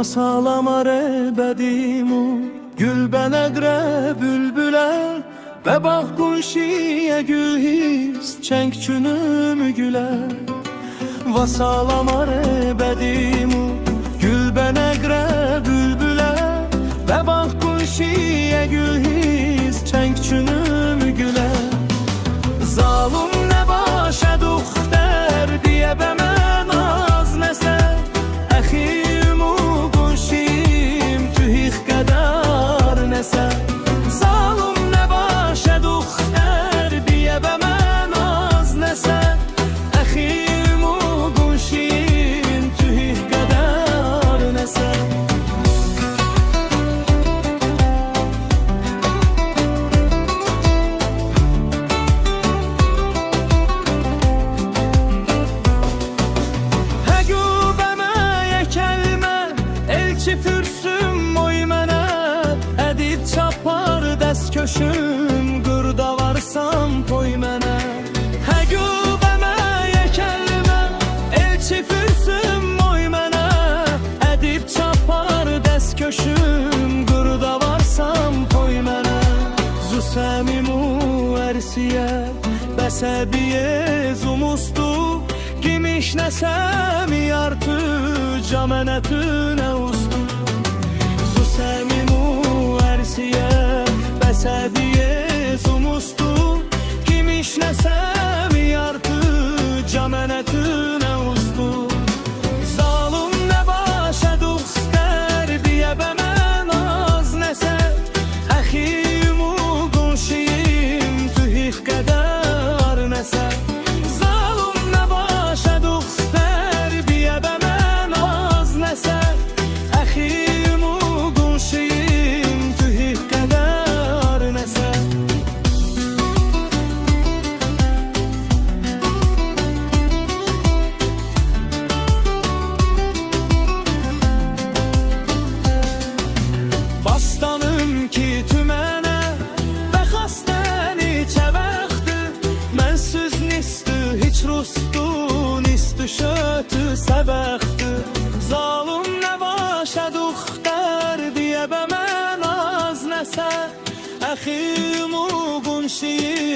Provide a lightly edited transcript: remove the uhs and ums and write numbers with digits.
Vasalamare bedimu gül benegre bülbüle ve bak kunşiye gül his çenk çünüm güle. Vasalamare bedimu gül benegre bülbüle ve bak kunşiye gül his çenk çünüm güle. Zalım ne başa duxter diye bemen az nese Əximu qunşim tühix qədər nəsə. Zalım nə başa duxter diye bemen az nəsə Əximu qunşim tühix qədər nəsə. Fürsüm oy mənə edib çapar dəst köşüm qırda varsam toy mənə. Həqübəmə yəkəlmə elçi fürsüm oy mənə edib çapar dəst köşüm qırda varsam toy mənə. Zusəmimu ərsiyə bəsəbiyə zumustu gimiş nəsəmi artı camənətünə ustu. Zusəmimu ərsiyə bəsəbiyə zumustu gimiş nəsəmi artı camənətünə ustu. Zalım nə başa duxtər diyə bəmən az nəsə Əximu qunşiyim tühix qədər nəsə. Bastanım ki tümənə və xəstəni çəbəxtü. Mənsiz nistü, hiç rustu, nistü şötü səbəxtü. Zalım nə başa duxtər diyə bəmən az nəsə Əximu qunşiyim